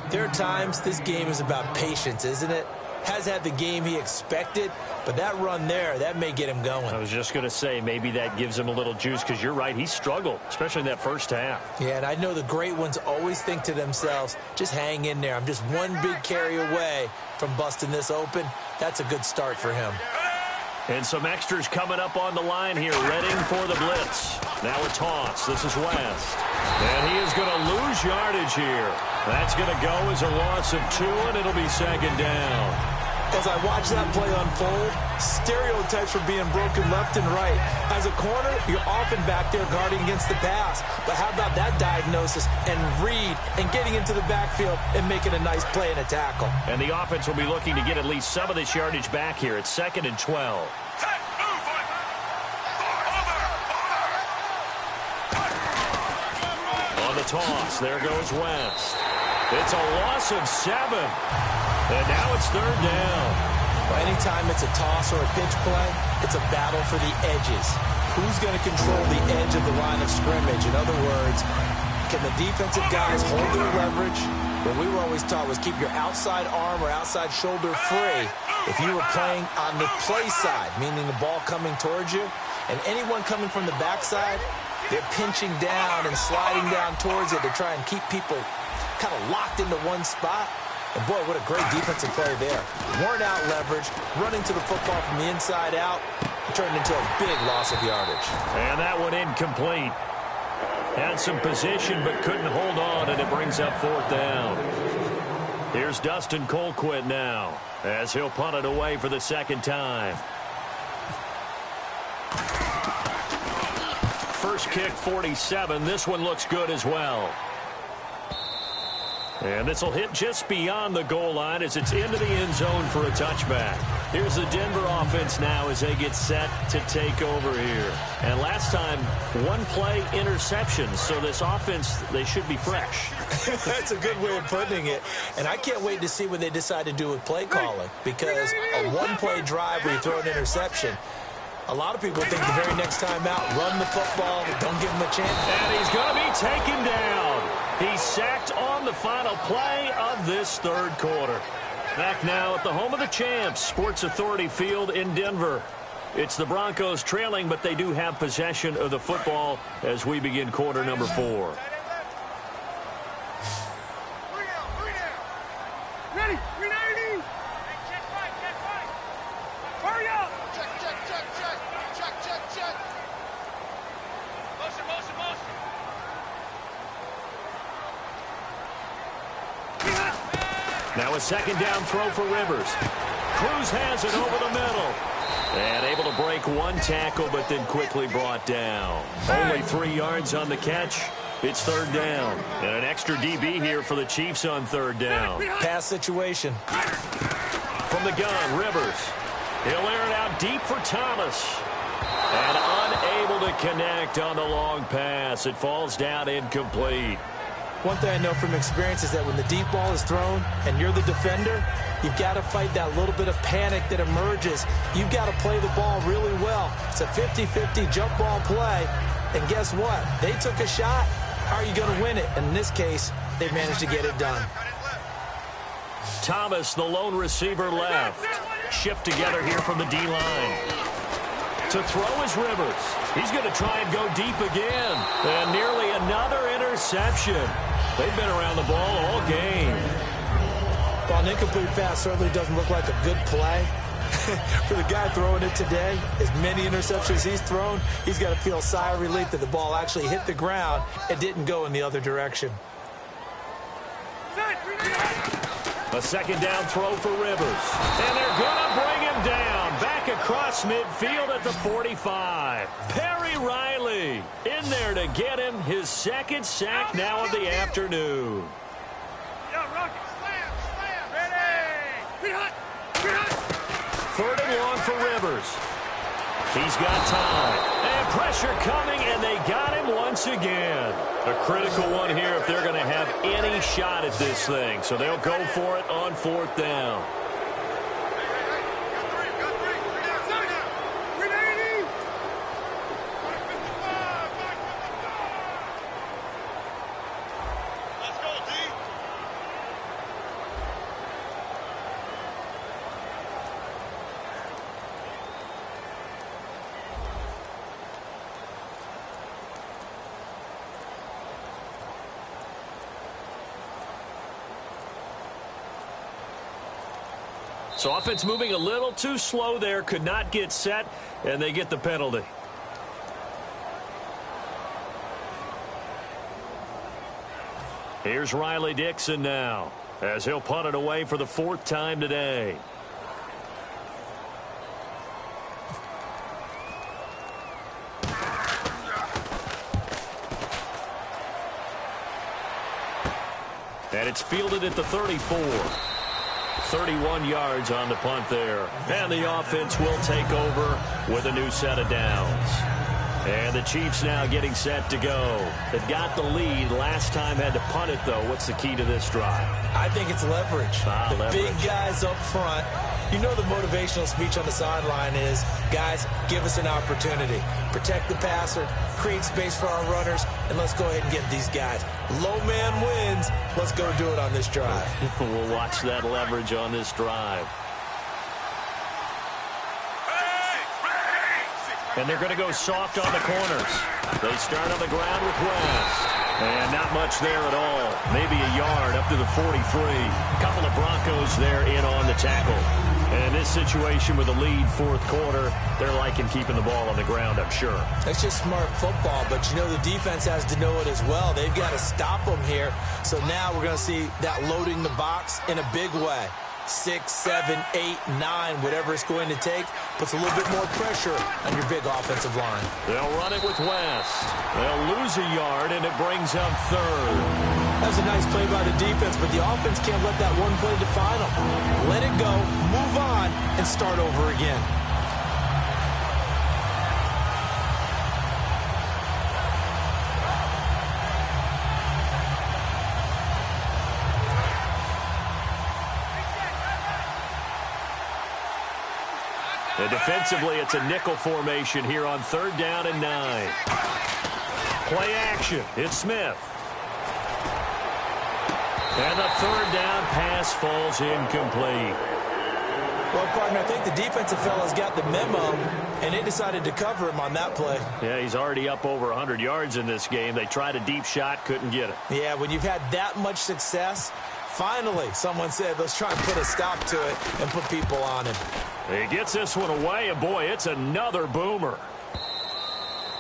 there are times this game is about patience, isn't it? Has had the game he expected, but that run there, that may get him going. I was just going to say, maybe that gives him a little juice, because you're right, he struggled, especially in that first half. Yeah, and I know the great ones always think to themselves, just hang in there. I'm just one big carry away from busting this open. That's a good start for him. And some extras coming up on the line here, readying for the blitz. Now a toss. This is West. And he is going to lose yardage here. That's going to go as a loss of 2, and it'll be 2nd down. As I watch that play unfold, stereotypes are being broken left and right. As a corner, you're often back there guarding against the pass. But how about that diagnosis and read and getting into the backfield and making a nice play and a tackle? And the offense will be looking to get at least some of this yardage back here. It's 2nd and 12. On the toss, there goes West. It's a loss of 7. And now it's 3rd down. Well, anytime it's a toss or a pitch play, it's a battle for the edges. Who's going to control the edge of the line of scrimmage? In other words, can the defensive guys hold their leverage? What we were always taught was keep your outside arm or outside shoulder free if you were playing on the play side, meaning the ball coming towards you. And anyone coming from the backside, they're pinching down and sliding down towards it to try and keep people kind of locked into one spot. And, boy, what a great defensive play there. Worn out leverage, running to the football from the inside out, turned into a big loss of yardage. And that one incomplete. Had some position but couldn't hold on, and it brings up 4th down. Here's Dustin Colquitt now as he'll punt it away for the 2nd time. first kick 47. This one looks good as well. And this will hit just beyond the goal line as it's into the end zone for a touchback. Here's the Denver offense now as they get set to take over here. And last time, one play interception. So this offense, they should be fresh. That's a good way of putting it. And I can't wait to see what they decide to do with play calling. Because a one-play drive where you throw an interception, a lot of people think the very next time out, run the football, don't give him a chance. And he's going to be taken down. He's sacked on the final play of this third quarter. Back now at the home of the champs, Sports Authority Field in Denver. It's the Broncos trailing, but they do have possession of the football as we begin quarter number 4. Ready, 390. Check right. Hurry up. Check. Motion. Now a second down throw for Rivers. Cruz has it over the middle. And able to break one tackle, but then quickly brought down. Only 3 yards on the catch. It's third down. And an extra DB here for the Chiefs on third down. Pass situation. From the gun, Rivers. He'll air it out deep for Thomas. And unable to connect on the long pass. It falls down incomplete. One thing I know from experience is that when the deep ball is thrown and you're the defender, you've got to fight that little bit of panic that emerges. You've got to play the ball really well. It's a 50-50 jump ball play. And guess what? They took a shot. How are you going to win it? And in this case, they managed to get it done. Thomas, the lone receiver, left. Shift together here from the D-line. To throw is Rivers. He's going to try and go deep again. And nearly another interception. They've been around the ball all game. Well, an incomplete pass certainly doesn't look like a good play. For the guy throwing it today, as many interceptions he's thrown, he's got to feel a sigh of relief that the ball actually hit the ground and didn't go in the other direction. A second down throw for Rivers. And they're going to bring him down. Back across midfield at the 45. Perry Riley in there to get him his second sack now of the afternoon. Third and long for Rivers. He's got time. And pressure coming, and they got him once again. A critical one here if they're going to have any shot at this thing. So they'll go for it on fourth down. So offense moving a little too slow there, could not get set, and they get the penalty. Here's Riley Dixon now, as he'll punt it away for the 4th time today. And it's fielded at the 34. 31 yards on the punt there. And the offense will take over with a new set of downs. And the Chiefs now getting set to go. They've got the lead. Last time had to punt it, though. What's the key to this drive? I think it's leverage. Big guys up front. You know the motivational speech on the sideline is, guys, give us an opportunity. Protect the passer, create space for our runners, and let's go ahead and get these guys. Low man wins. Let's go do it on this drive. We'll watch that leverage on this drive. And they're going to go soft on the corners. They start on the ground with West. And not much there at all. Maybe a yard up to the 43. A couple of Broncos there in on the tackle. And in this situation with the lead 4th quarter, they're liking keeping the ball on the ground, I'm sure. That's just smart football, but you know the defense has to know it as well. They've got to stop them here. So now we're going to see that loading the box in a big way. 6, 7, 8, 9, whatever it's going to take, puts a little bit more pressure on your big offensive line. They'll run it with West. They'll lose a yard, and it brings up third. That was a nice play by the defense, but the offense can't let that one play define them. Let it go, move on, and start over again. And defensively, it's a nickel formation here on 3rd down and 9. Play action. It's Smith. And the 3rd down pass falls incomplete. Well, partner, I think the defensive fellas got the memo, and they decided to cover him on that play. Yeah, he's already up over 100 yards in this game. They tried a deep shot, couldn't get it. Yeah, when you've had that much success, finally someone said, let's try and put a stop to it and put people on him. He gets this one away, and boy, it's another boomer.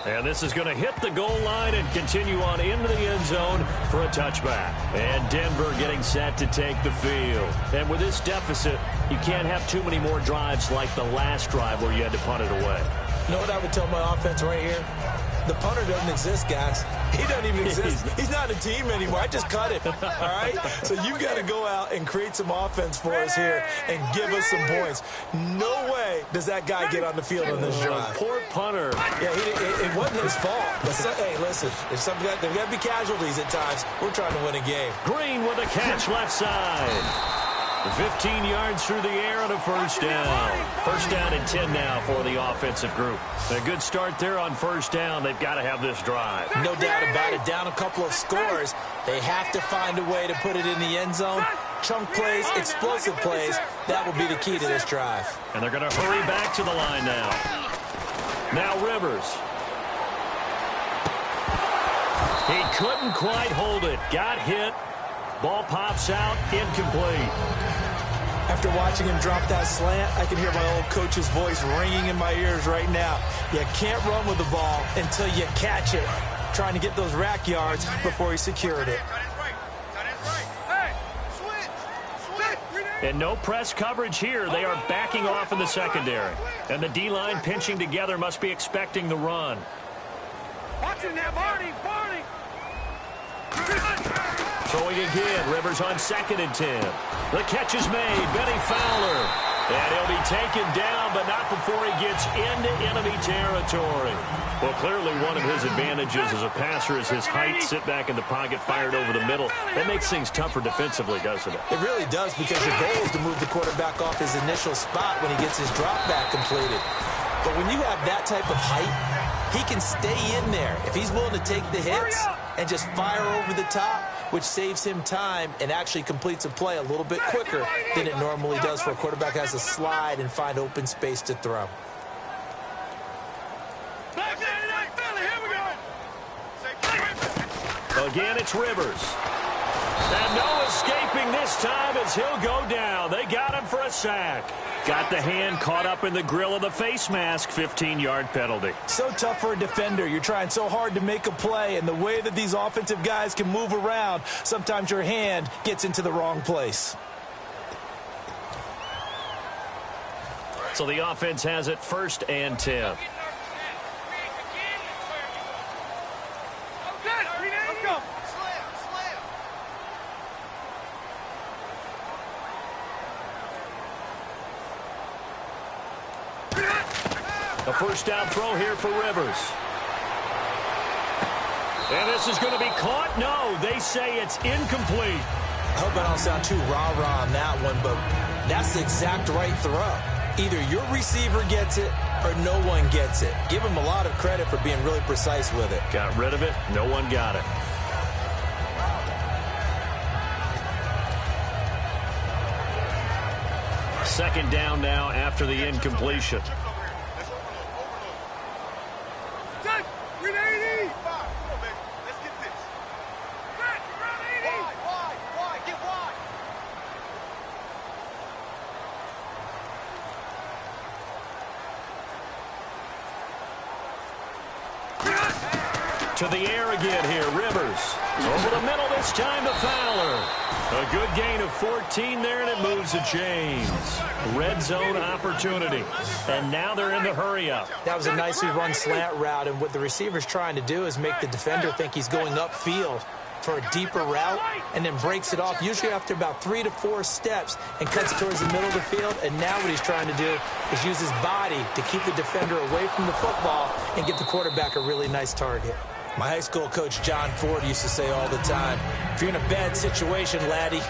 And this is going to hit the goal line and continue on into the end zone for a touchback. And Denver getting set to take the field. And with this deficit, you can't have too many more drives like the last drive where you had to punt it away. You know what I would tell my offense right here? The punter doesn't exist, guys. He doesn't even exist. He's not a team anymore. I just cut him, all right? So you've got to go out and create some offense for us here and give us some points. No way does that guy get on the field on this drive. Poor punter. Yeah, it wasn't his fault. But hey, listen, there's got to be casualties at times. We're trying to win a game. Green with a catch left side. 15 yards through the air on a 1st down. 1st down and 10 now for the offensive group. A good start there on 1st down. They've got to have this drive. No doubt about it. Down a couple of scores. They have to find a way to put it in the end zone. Chunk plays, explosive plays. That will be the key to this drive. And they're going to hurry back to the line now. Now Rivers. He couldn't quite hold it. Got hit. Ball pops out, incomplete. After watching him drop that slant, I can hear my old coach's voice ringing in my ears right now. You can't run with the ball until you catch it. Trying to get those rack yards before he secured it. And no press coverage here. They are backing off in the secondary. And the D-line pinching together must be expecting the run. Watching that, Barney! Throwing again. Rivers on 2nd and 10. The catch is made. Benny Fowler. And he'll be taken down, but not before he gets into enemy territory. Well, clearly one of his advantages as a passer is his height. Sit back in the pocket, fired over the middle. That makes things tougher defensively, doesn't it? It really does, because your goal is to move the quarterback off his initial spot when he gets his drop back completed. But when you have that type of height, he can stay in there if he's willing to take the hits and just fire over the top, which saves him time and actually completes a play a little bit quicker than it normally does for a quarterback who has to slide and find open space to throw. Again, it's Rivers. And no escaping this time as he'll go down. They got him for a sack. Got the hand caught up in the grill of the face mask. 15-yard penalty. So tough for a defender. You're trying so hard to make a play, and the way that these offensive guys can move around, sometimes your hand gets into the wrong place. So the offense has it 1st and 10. A 1st down throw here for Rivers. And this is going to be caught. No, they say it's incomplete. I hope I don't sound too rah-rah on that one, but that's the exact right throw. Either your receiver gets it or no one gets it. Give him a lot of credit for being really precise with it. Got rid of it. No one got it. Second down now after the incompletion. To the air again here, Rivers. Over the middle this time to Fowler. A good gain of 14 there, and it moves to James. Red zone opportunity. And now they're in the hurry-up. That was a nicely run slant route, and what the receiver's trying to do is make the defender think he's going upfield for a deeper route, and then breaks it off, usually after about 3 to 4 steps, and cuts towards the middle of the field. And now what he's trying to do is use his body to keep the defender away from the football and get the quarterback a really nice target. My high school coach, John Ford, used to say all the time, if you're in a bad situation, laddie,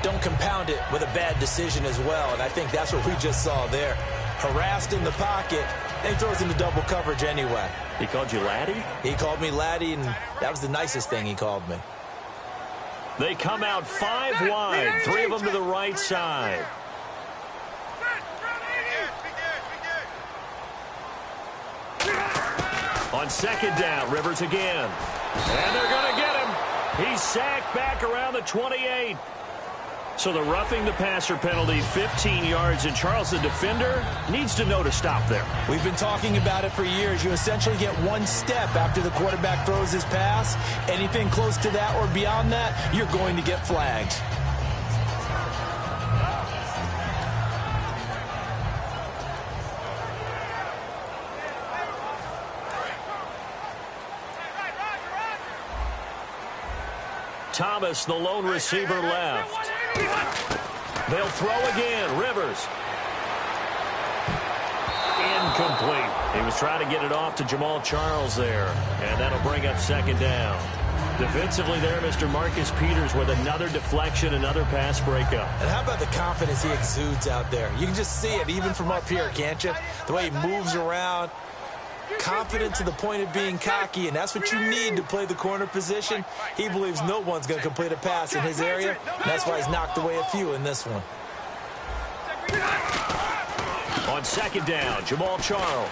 don't compound it with a bad decision as well. And I think that's what we just saw there. Harassed in the pocket, and he throws into double coverage anyway. He called you laddie? He called me laddie, and that was the nicest thing he called me. They come out 5 wide, 3 of them to the right side. On second down, Rivers again. And they're going to get him. He's sacked back around the 28. So the roughing the passer penalty, 15 yards, and Charles, the defender, needs to know to stop there. We've been talking about it for years. You essentially get 1 step after the quarterback throws his pass. Anything close to that or beyond that, you're going to get flagged. Thomas, the lone receiver, left. They'll throw again. Rivers. Incomplete. He was trying to get it off to Jamal Charles there, and that'll bring up second down. Defensively there, Mr. Marcus Peters with another deflection, another pass breakup. And how about the confidence he exudes out there? You can just see it even from up here, can't you? The way he moves around. Confident to the point of being cocky, and that's what you need to play the corner position. He believes no one's going to complete a pass in his area, and that's why he's knocked away a few in this one. On second down, Jamal Charles.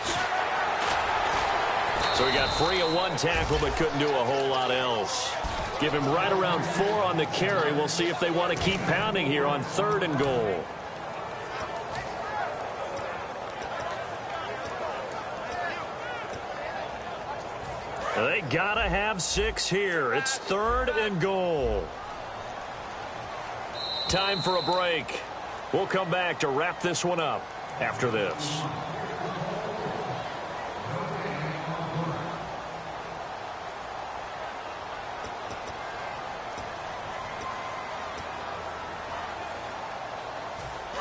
So he got free of 1 tackle, but couldn't do a whole lot else. Give him right around 4 on the carry. We'll see if they want to keep pounding here on 3rd and goal. They gotta have 6 here. It's 3rd and goal. Time for a break. We'll come back to wrap this one up after this.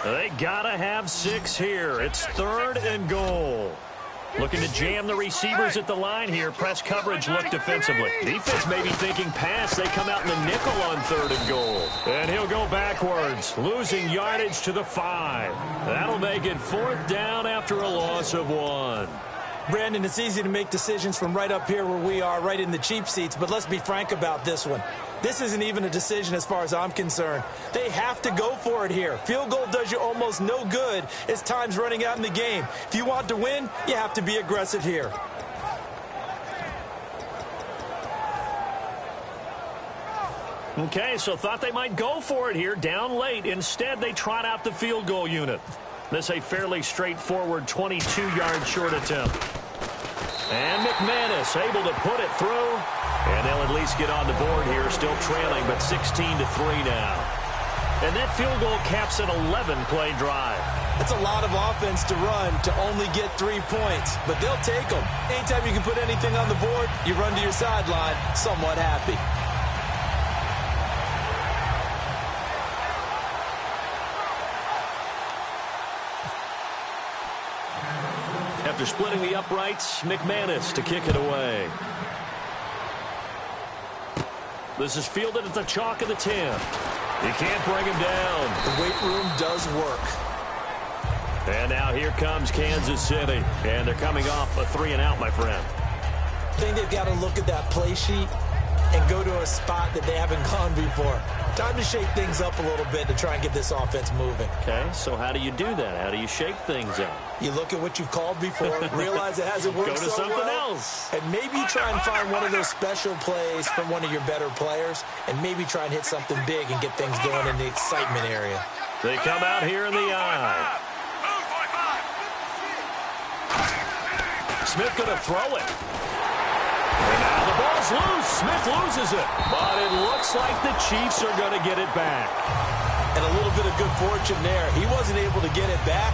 They gotta have 6 here. It's 3rd and goal. Looking to jam the receivers at the line here. Press coverage look defensively. Defense may be thinking pass. They come out in the nickel on 3rd and goal. And he'll go backwards, losing yardage to the 5. That'll make it 4th down after a loss of 1. Brandon, it's easy to make decisions from right up here where we are, right in the cheap seats, but let's be frank about this one. This isn't even a decision as far as I'm concerned. They have to go for it here. Field goal does you almost no good as time's running out in the game. If you want to win, you have to be aggressive here. Okay, so thought they might go for it here, down late. Instead, they trot out the field goal unit. This a fairly straightforward 22-yard short attempt. And McManus able to put it through. And they'll at least get on the board here, still trailing, but 16-3 now. And that field goal caps an 11-play drive. That's a lot of offense to run to only get 3 points, but they'll take them. Anytime you can put anything on the board, you run to your sideline somewhat happy. After splitting the uprights, McManus to kick it away. This is fielded at the chalk of the 10. You can't bring him down. The weight room does work. And now here comes Kansas City. And they're coming off a 3-and-out, my friend. I think they've got to look at that play sheet and go to a spot that they haven't gone before. Time to shake things up a little bit to try and get this offense moving. Okay, so how do you do that? How do you shake things up? You look at what you've called before, realize it hasn't worked Go to so something well, else. and maybe you try and find one of those special plays from one of your better players, and maybe try and hit something big and get things going in the excitement area. They come out here in the eye. Smith going to throw it. And now the ball's ball's loose. Smith loses it. But it looks like the Chiefs are going to get it back. And a little bit of good fortune there. He wasn't able to get it back,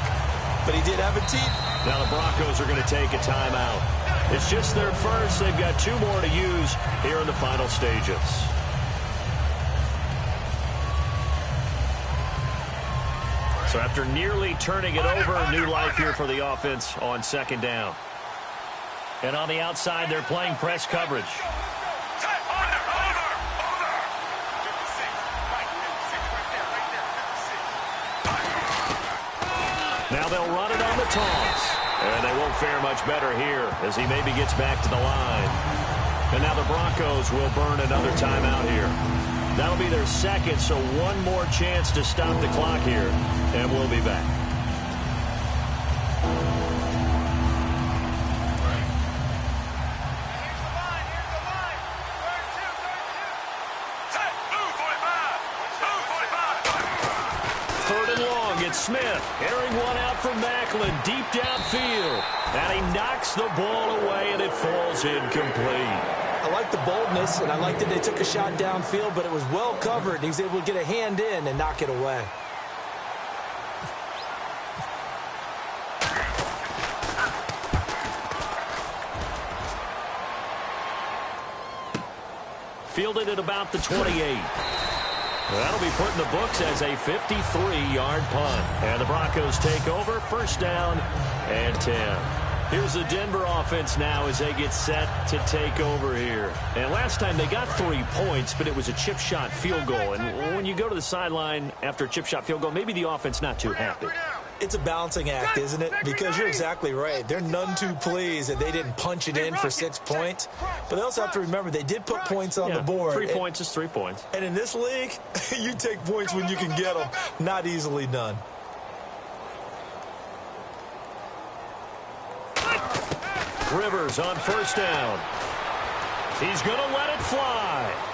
but he did have a team. Now the Broncos are going to take a timeout. It's just their first. They've got 2 more to use here in the final stages. So after nearly turning it over, new life here for the offense on 2nd down. And on the outside, they're playing press coverage. Now they'll run it on the toss. And they won't fare much better here as he maybe gets back to the line. And now the Broncos will burn another timeout here. That'll be their 2nd, so 1 more chance to stop the clock here. And we'll be back. Smith airing one out from Macklin deep downfield. And he knocks the ball away, and it falls incomplete. I like the boldness, and I like that they took a shot downfield, but it was well covered. He was able to get a hand in and knock it away. Fielded at about the 28. That'll be put in the books as a 53-yard punt. And the Broncos take over, 1st down and 10. Here's the Denver offense now as they get set to take over here. And last time they got 3 points, but it was a chip shot field goal. And when you go to the sideline after a chip shot field goal, maybe the offense not too happy. It's a balancing act, isn't it? Because you're exactly right. They're none too pleased that they didn't punch it in for 6 points. But they also have to remember they did put points on the board. 3 points is 3 points. And in this league, you take points when you can get them. Not easily done. Rivers on 1st down. He's going to let it fly.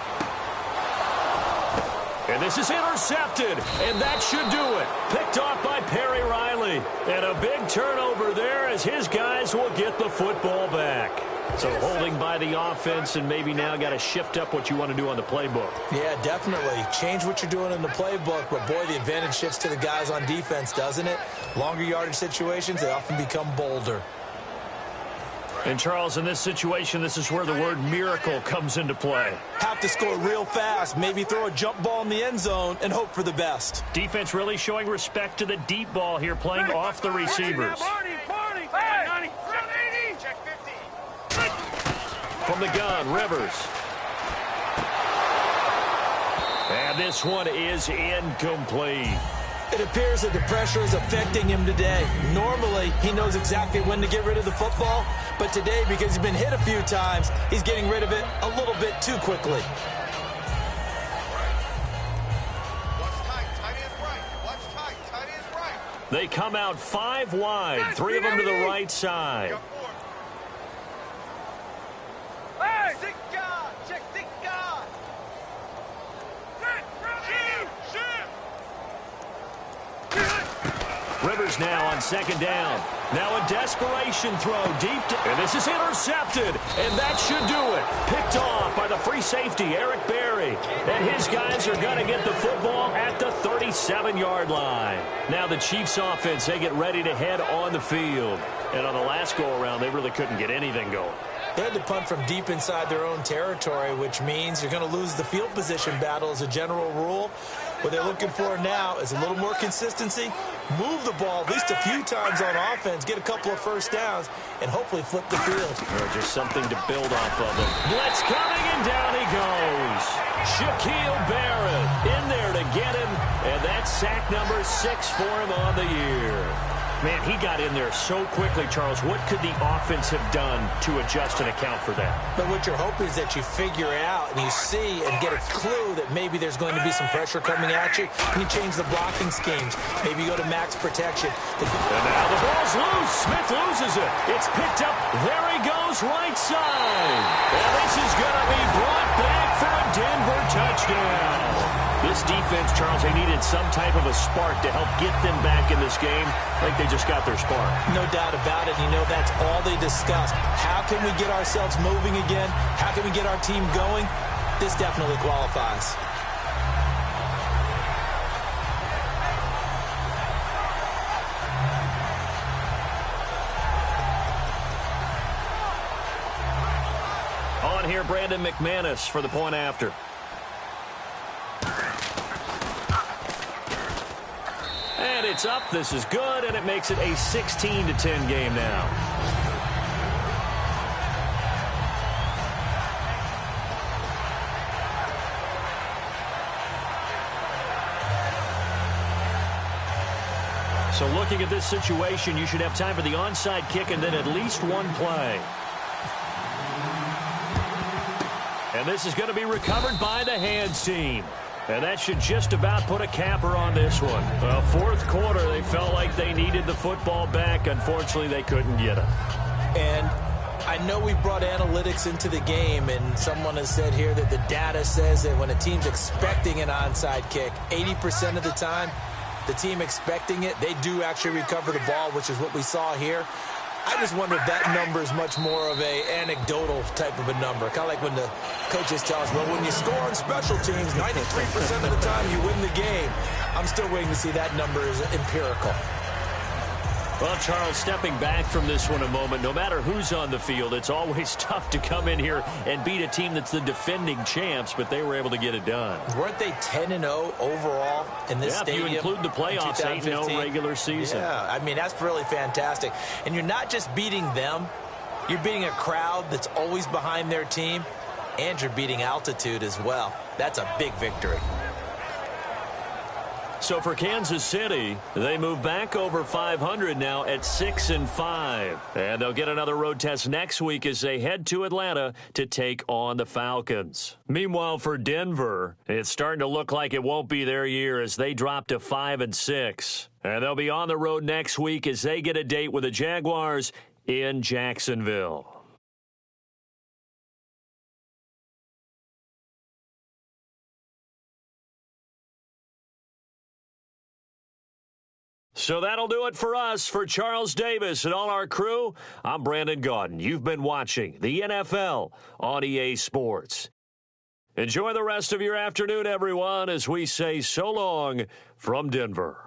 And this is intercepted, and that should do it. Picked off by Perry Riley. And a big turnover there as his guys will get the football back. So holding by the offense, and maybe now got to shift up what you want to do on the playbook. Yeah, definitely. Change what you're doing in the playbook, but boy, the advantage shifts to the guys on defense, doesn't it? Longer yardage situations, they often become bolder. And, Charles, in this situation, this is where the word miracle comes into play. Have to score real fast, maybe throw a jump ball in the end zone and hope for the best. Defense really showing respect to the deep ball here, playing off the receivers. From the gun, Rivers. And this one is incomplete. It appears that the pressure is affecting him today. Normally, he knows exactly when to get rid of the football, but today, because he's been hit a few times, he's getting rid of it a little bit too quickly. They come out 5 wide, 3 of them to the right side. Rivers now on 2nd down. Now a desperation throw deep. And this is intercepted. And that should do it. Picked off by the free safety, Eric Berry. And his guys are going to get the football at the 37-yard line. Now the Chiefs offense, they get ready to head on the field. And on the last go-around, they really couldn't get anything going. They had to punt from deep inside their own territory, which means you're going to lose the field position battle as a general rule. What they're looking for now is a little more consistency, move the ball at least a few times on offense, get a couple of 1st downs, and hopefully flip the field. Or just something to build off of it. Blitz coming, and down he goes. Shaquille Barrett in there to get him, and that's sack number 6 for him on the year. Man, he got in there so quickly, Charles. What could the offense have done to adjust and account for that? But what you're hoping is that you figure it out and you see and get a clue that maybe there's going to be some pressure coming at you, and you change the blocking schemes. Maybe you go to max protection. And now the ball's loose. Smith loses it. It's picked up. There he goes, right side. And this is going to be brought back for a Denver touchdown. This defense, Charles, they needed some type of a spark to help get them back in this game. Like they just got their spark. No doubt about it. You know, that's all they discussed. How can we get ourselves moving again? How can we get our team going? This definitely qualifies. On here, Brandon McManus for the point after. And it's up. This is good, and it makes it a 16-10 game now. So looking at this situation, you should have time for the onside kick and then at least one play. And this is going to be recovered by the hands team. And that should just about put a capper on this one. Well, fourth quarter, they felt like they needed the football back. Unfortunately, they couldn't get it. And I know we brought analytics into the game, and someone has said here that the data says that when a team's expecting an onside kick, 80% of the time, the team expecting it, they do actually recover the ball, which is what we saw here. I just wonder if that number is much more of a anecdotal type of a number. Kind of like when the coaches tell us, well, when you score on special teams, 93% of the time you win the game. I'm still waiting to see that number is empirical. Well, Charles, stepping back from this one a moment, no matter who's on the field, it's always tough to come in here and beat a team that's the defending champs, but they were able to get it done. Weren't they 10-0 overall in this stadium? If you include the playoffs, 8-0 regular season. Yeah, I mean, that's really fantastic. And you're not just beating them, you're beating a crowd that's always behind their team, and you're beating altitude as well. That's a big victory. So for Kansas City, they move back over 500 now at 6-5. And they'll get another road test next week as they head to Atlanta to take on the Falcons. Meanwhile, for Denver, it's starting to look like it won't be their year as they drop to 5-6. And they'll be on the road next week as they get a date with the Jaguars in Jacksonville. So that'll do it for us. For Charles Davis and all our crew, I'm Brandon Gaudin. You've been watching the NFL on EA Sports. Enjoy the rest of your afternoon, everyone, as we say so long from Denver.